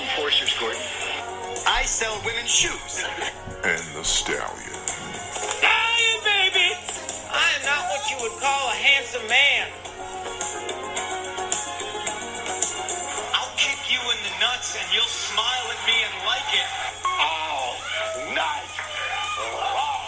enforcers, Gordon. I sell women's shoes. And the Stallion. Stallion, baby! I am not what you would call a handsome man. I'll kick you in the nuts and you'll smile at me and like it. All night long.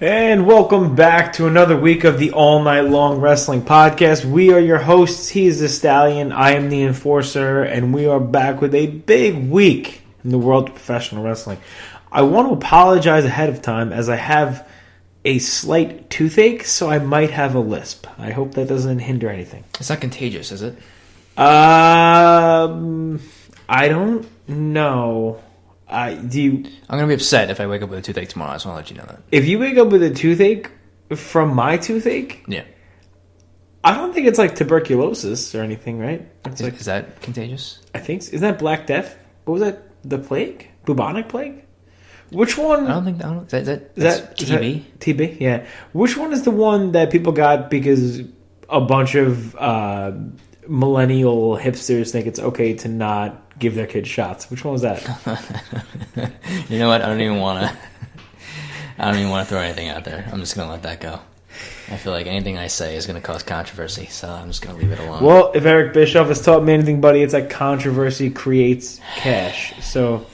And welcome back to another week of the All Night Long Wrestling Podcast. We are your hosts. He is the Stallion. I am the Enforcer. And we are back with a big week in the world of professional wrestling. I want to apologize ahead of time as I have a slight toothache, so I might have a lisp. I hope that doesn't hinder anything. It's not contagious, is it? I don't know. I'm gonna be upset if I wake up with a toothache tomorrow. I just want to let you know that. If you wake up with a toothache from my toothache, Yeah. I don't think it's like tuberculosis or anything, right? Is that contagious? I think isn't that Black Death? What was that? The plague? Bubonic plague? Which one? I don't think is that Is TB. that TB? Yeah. Which one is the one that people got because a bunch of millennial hipsters think it's okay to not give their kids shots? Which one was that? You know what? I don't even want to throw anything out there. I'm just gonna let that go. I feel like anything I say is gonna cause controversy, so I'm just gonna leave it alone. Well, if Eric Bischoff has taught me anything, buddy, it's like controversy creates cash. So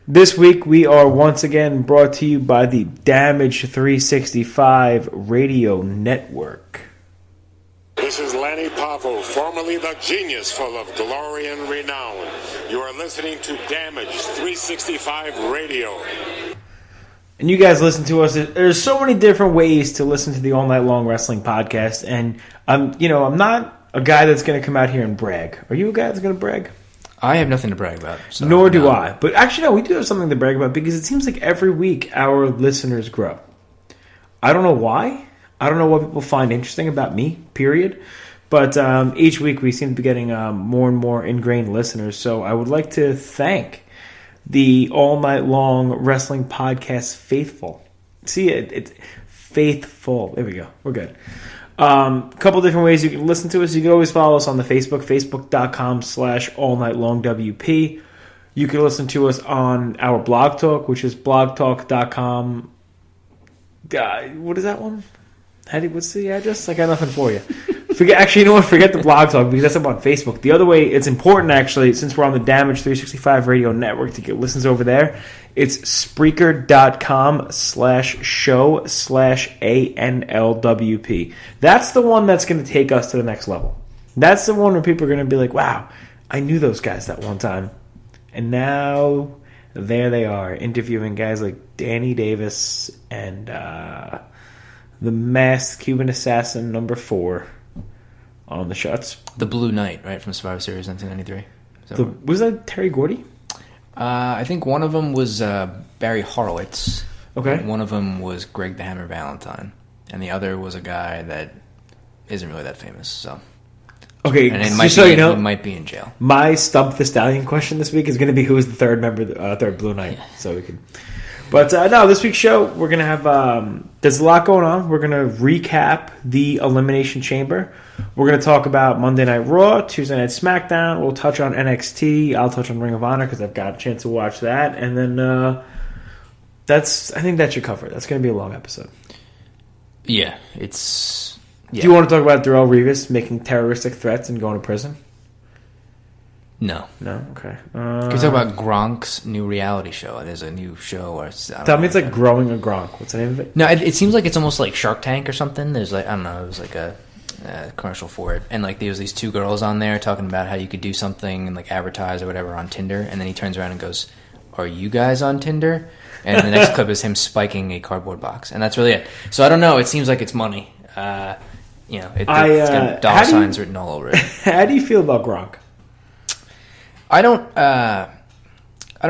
this week we are once again brought to you by the Damage 365 Radio Network. This is Lanny Poffo, formerly the genius full of glory and renown. You are listening to Damage 365 Radio. And you guys listen to us. There's so many different ways to listen to the All Night Long Wrestling Podcast. And I'm not a guy that's going to come out here and brag. Are you a guy that's going to brag? I have nothing to brag about. So Nor do I. But actually, no, we do have something to brag about because it seems like every week our listeners grow. I don't know why. I don't know what people find interesting about me, period. But each week we seem to be getting more and more ingrained listeners. So I would like to thank the All Night Long Wrestling Podcast faithful. See, it's faithful. There we go. We're good. A couple different ways you can listen to us. You can always follow us on the facebook.com/allnightlongwp. You can listen to us on our blog talk, which is blogtalk.com. What is that one? What's the address? I got nothing for you. Forget the blog talk because that's up on Facebook. The other way, it's important actually, since we're on the Damage 365 Radio Network to get listens over there, it's Spreaker.com/show/ANLWP. That's the one that's going to take us to the next level. That's the one where people are going to be like, wow, I knew those guys that one time. And now there they are, interviewing guys like Danny Davis and the Masked Cuban Assassin #4 on the shots. The Blue Knight, right, from Survivor Series 1993. Was that Terry Gordy? I think one of them was Barry Horowitz. Okay. One of them was Greg the Hammer Valentine. And the other was a guy that isn't really that famous. So. Okay, and just so you know, he might be in jail. My Stump the Stallion question this week is going to be who is the third member, third Blue Knight. Yeah. So we can. But no, this week's show, we're going to have, there's a lot going on. We're going to recap the Elimination Chamber. We're going to talk about Monday Night Raw, Tuesday Night Smackdown. We'll touch on NXT. I'll touch on Ring of Honor because I've got a chance to watch that. And then I think that should cover it. That's going to be a long episode. Yeah, it's... Yeah. Do you want to talk about Darrell Revis making terroristic threats and going to prison? No. No? Okay. Can we talk about Gronk's new reality show? There's a new show. Tell me it's like Growing a Gronk. What's the name of it? No, it seems like it's almost like Shark Tank or something. There's like, I don't know, it was like a commercial for it. And like there's these two girls on there talking about how you could do something and like advertise or whatever on Tinder. And then he turns around and goes, "Are you guys on Tinder?" And the next clip is him spiking a cardboard box. And that's really it. So I don't know. It seems like it's money. It's got dollar signs written all over it. How do you feel about Gronk? I don't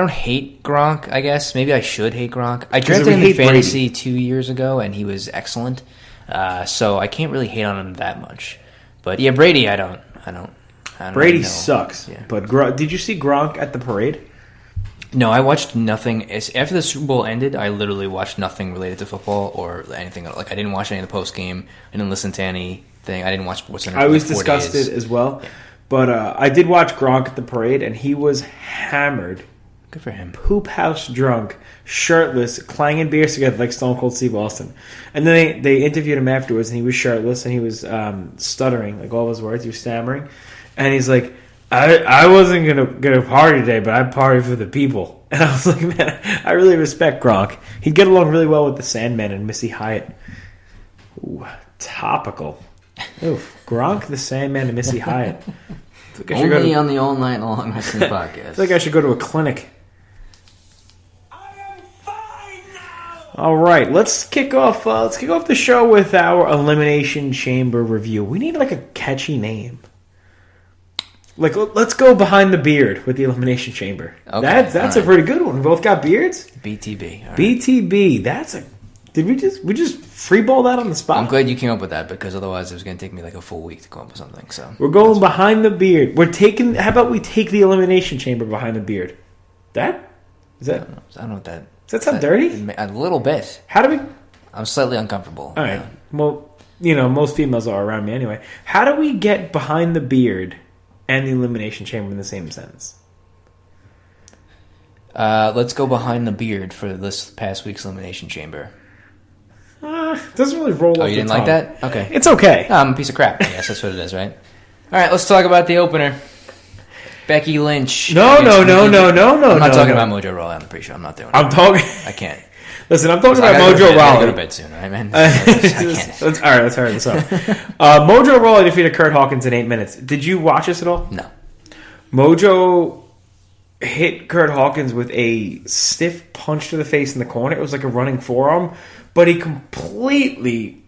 hate Gronk, I guess. Maybe I should hate Gronk. I drafted him in fantasy 2 years ago, and he was excellent. So I can't really hate on him that much. But yeah, Brady, I don't Brady know. sucks. Yeah. But did you see Gronk at the parade? No, I watched nothing. After the Super Bowl ended, I literally watched nothing related to football or anything. Like, I didn't watch any of the post game. I didn't listen to anything. I didn't watch SportsCenter. I was disgusted as well. Yeah. But I did watch Gronk at the parade, and he was hammered. Good for him. Poop house drunk, shirtless, clanging beers together like Stone Cold Steve Austin. And then they interviewed him afterwards, and he was shirtless, and he was stuttering, like all his words. He was stammering. And he's like, I wasn't gonna party today, but I party for the people. And I was like, man, I really respect Gronk. He'd get along really well with the Sandman and Missy Hyatt. Ooh, topical. Ooh, Gronk, the Sandman, and Missy Hyatt. Only on the All Night Long Wrestling Podcast. I feel like I should go to a clinic. I am fine now. All right, let's kick off the show with our Elimination Chamber review. We need like a catchy name. Like, let's go behind the beard with the Elimination Chamber. Okay, that's a pretty good one. We both got beards. BTB. All right. BTB. Did we just freeball that on the spot? I'm glad you came up with that because otherwise it was going to take me like a full week to come up with something. So we're going behind the beard. How about we take the Elimination Chamber behind the beard? I don't know what that. Does that sound dirty? A little bit. How do we? I'm slightly uncomfortable. All right. Well, most females are around me anyway. How do we get behind the beard and the Elimination Chamber in the same sentence? Let's go behind the beard for this past week's Elimination Chamber. Doesn't really roll off the tongue. You didn't like that? Okay. It's okay. I'm a piece of crap. Yes, that's what it is, right? All right, let's talk about the opener. Becky Lynch. No. I'm not talking about Mojo Rawley. I'm pretty sure I'm not doing it. I can't. Listen, I'm talking about Mojo Rawley. I gotta go to bed soon, all right, man? I can't. All right, let's hurry this up. Mojo Rawley defeated Kurt Hawkins in 8 minutes. Did you watch this at all? No. Mojo hit Kurt Hawkins with a stiff punch to the face in the corner. It was like a running forearm, but he completely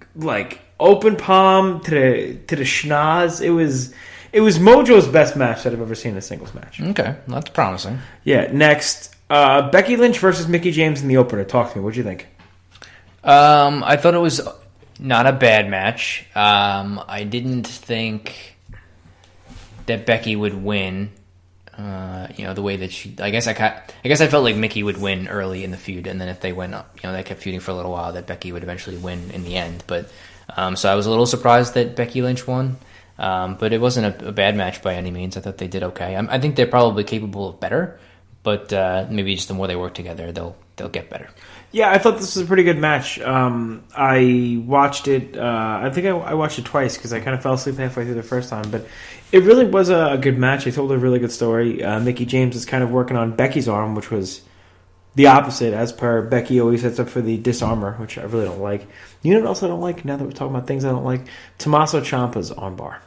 open palm to the schnoz. It was Mojo's best match that I've ever seen in a singles match. Okay, that's promising. Yeah. Next, Becky Lynch versus Mickie James in the opener. Talk to me. What'd you think? I thought it was not a bad match. I didn't think that Becky would win. The way that she, I guess I felt like Mickie would win early in the feud, and then if they went up, they kept feuding for a little while, that Becky would eventually win in the end. But so I was a little surprised that Becky Lynch won, but it wasn't a bad match by any means. I thought they did okay. I think they're probably capable of better, but maybe just the more they work together, they'll get better. Yeah, I thought this was a pretty good match. I watched it. I think I watched it twice because I kind of fell asleep halfway through the first time. But it really was a good match. They told a really good story. Mickie James is kind of working on Becky's arm, which was the opposite, as per Becky always sets up for the disarmor, which I really don't like. You know what else I don't like? Now that we're talking about things I don't like, Tommaso Ciampa's armbar.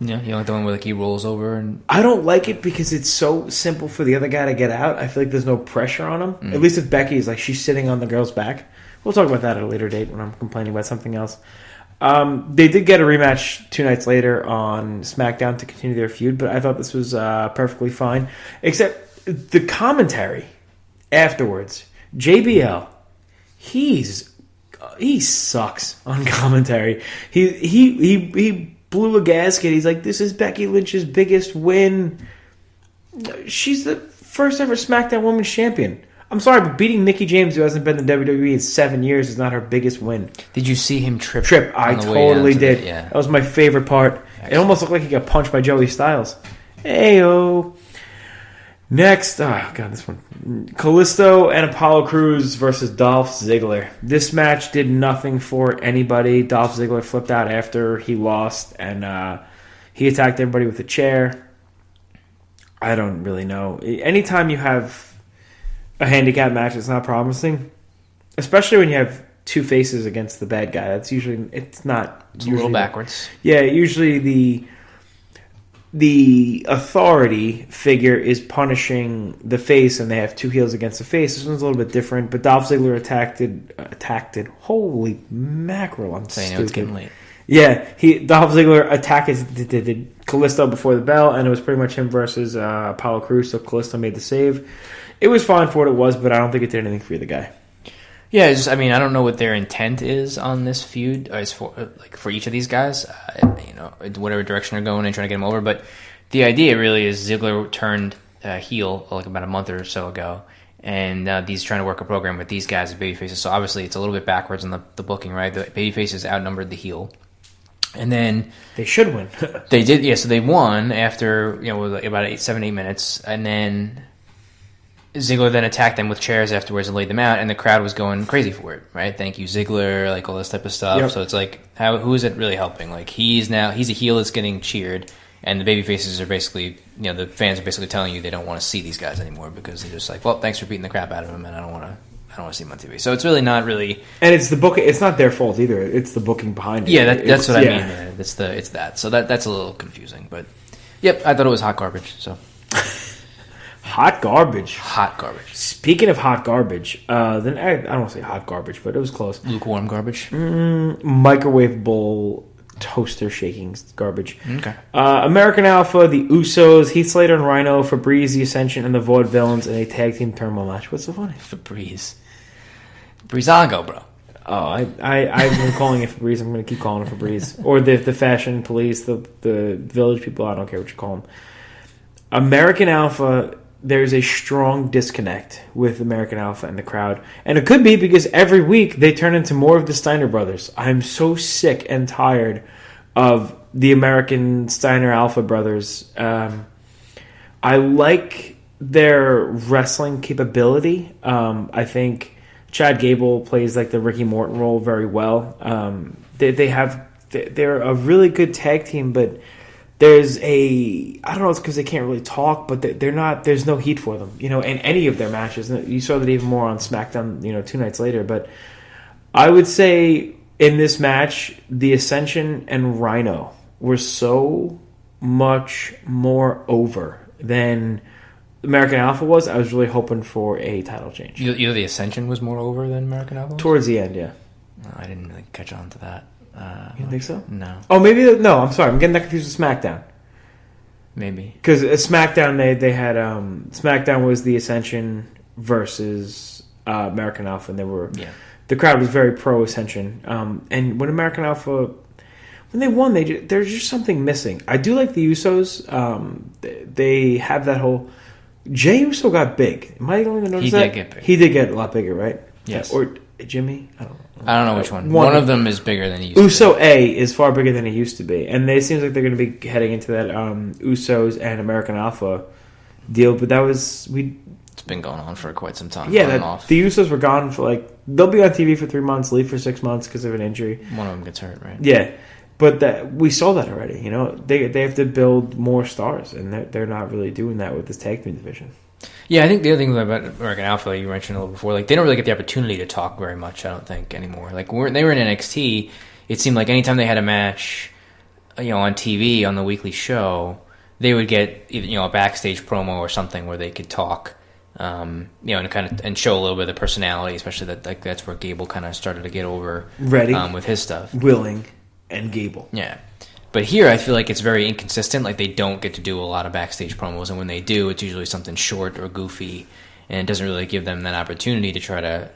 Yeah, you like the one where he rolls over and I don't like it because it's so simple for the other guy to get out. I feel like there's no pressure on him. At least if Becky's she's sitting on the girl's back. We'll talk about that at a later date when I'm complaining about something else. They did get a rematch 2 nights later on SmackDown to continue their feud, but I thought this was perfectly fine. Except the commentary afterwards. JBL, he sucks on commentary. He blew a gasket. He's like, this is Becky Lynch's biggest win. She's the first ever SmackDown Women's Champion. I'm sorry, but beating Mickie James, who hasn't been in the WWE in 7 years, is not her biggest win. Did you see him trip? I totally did. That was my favorite part. Excellent. It almost looked like he got punched by Joey Styles. Heyo. Next, oh god, this one. Kalisto and Apollo Crews versus Dolph Ziggler. This match did nothing for anybody. Dolph Ziggler flipped out after he lost, and he attacked everybody with a chair. I don't really know. Anytime you have a handicap match, it's not promising, especially when you have two faces against the bad guy. It's not. It's a little backwards. Yeah, usually the authority figure is punishing the face, and they have two heels against the face. This one's a little bit different, but Dolph Ziggler attacked it. Holy mackerel! I'm saying stupid. It's getting late. Yeah, Dolph Ziggler attacked Kalisto before the bell, and it was pretty much him versus Apollo Crews. So Kalisto made the save. It was fine for what it was, but I don't think it did anything for either guy. Yeah, I don't know what their intent is on this feud, as for each of these guys. Whatever direction they're going and trying to get them over. But the idea really is Ziggler turned heel like about a month or so ago, and he's trying to work a program with these guys as babyfaces. So obviously it's a little bit backwards in the booking, right? The babyfaces outnumbered the heel, and then They should win. they did, yeah. So they won after with about 8 minutes, and then Ziggler then attacked them with chairs afterwards and laid them out, and the crowd was going crazy for it, right? Thank you, Ziggler, like all this type of stuff. Yep. So it's like, who is it really helping? Like he's a heel that's getting cheered, and the baby faces are basically, the fans are basically telling you they don't want to see these guys anymore because they're just like, well, thanks for beating the crap out of him, and I don't want to see him on TV. So it's really not really, And it's the booking. It's not their fault either. It's the booking behind it. yeah. That's what I yeah. mean. It's that. So that's a little confusing, but yep, I thought it was hot garbage. So Hot garbage. hot garbage, Speaking of hot garbage, then I don't want to say hot garbage, but it was close. lukewarm garbage. Microwave bowl toaster shaking garbage. Okay. American Alpha, the Usos, Heath Slater and Rhino, Febreze, the Ascension, and the Vaudevillains in a tag team turmoil match. What's so funny? Febreze, Breezango, bro. Oh, I've been calling it Febreze. I'm going to keep calling it Febreze. Or the fashion police, the village people. I don't care what you call them. American Alpha, there's a strong disconnect with American Alpha and the crowd. And it could be because every week they turn into more of the Steiner brothers. I'm so sick and tired of the American Steiner Alpha brothers. I like their wrestling capability. I think Chad Gable plays like the Ricky Morton role very well. They're a really good tag team, but there's I don't know, it's because they can't really talk, but they're not. There's no heat for them, in any of their matches. You saw that even more on SmackDown, 2 nights later. But I would say in this match, the Ascension and Rhino were so much more over than American Alpha was. I was really hoping for a title change. You the Ascension was more over than American Alpha? Towards the end, yeah. No, I didn't really catch on to that. You think so? No. Oh, maybe no. I'm sorry. I'm getting that confused with SmackDown. Maybe. Because SmackDown, they had SmackDown was the Ascension versus American Alpha, and the crowd was very pro Ascension. And when American Alpha, when they won, there's just something missing. I do like the Usos. They have that whole Jey Uso got big. Am I the only one to notice that? He did get big. He did get a lot bigger, right? Yes. Or Jimmy? I don't know. I don't know which one. One of them is bigger than he used to Uso A is far bigger than he used to be, and it seems like they're going to be heading into that Usos and American Alpha deal. But It's been going on for quite some time. the Usos were gone for they'll be on TV for 3 months, leave for 6 months because of an injury. One of them gets hurt, right? Yeah, but we saw that already. They have to build more stars, and they're not really doing that with this tag team division. Yeah, I think the other thing about American Alpha, you mentioned a little before, they don't really get the opportunity to talk very much, I don't think, anymore. When they were in NXT, it seemed like anytime they had a match, on TV, on the weekly show, they would get, a backstage promo or something where they could talk, and show a little bit of the personality, especially that's where Gable kind of started to get over Ready with his stuff. Willing and Gable. Yeah. But here, I feel like it's very inconsistent. They don't get to do a lot of backstage promos, and when they do, it's usually something short or goofy, and it doesn't really give them that opportunity to try to,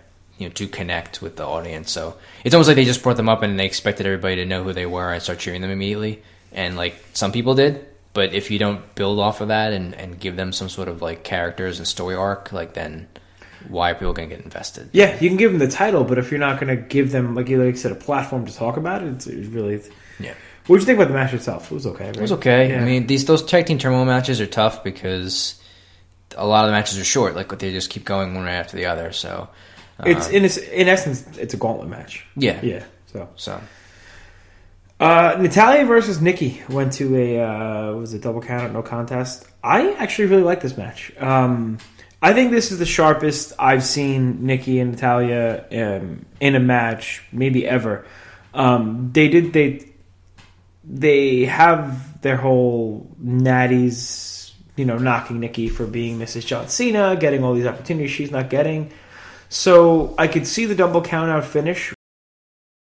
to connect with the audience. So it's almost like they just brought them up and they expected everybody to know who they were and start cheering them immediately. And some people did, but if you don't build off of that and give them some sort of characters and story arc, then why are people going to get invested? Yeah, you can give them the title, but if you're not going to give them, like you said, a platform to talk about it, it's really yeah. What did you think about the match itself? It was okay, right? It was okay. Yeah. I mean, those tag team turmoil matches are tough because a lot of the matches are short. They just keep going one right after the other. So it's in essence, it's a gauntlet match. Yeah, yeah. So Natalya versus Nikki went to a double count, no contest. I actually really like this match. I think this is the sharpest I've seen Nikki and Natalya in a match, maybe ever. They have their whole natties, knocking Nikki for being Mrs. John Cena, getting all these opportunities she's not getting. So I could see the double count-out finish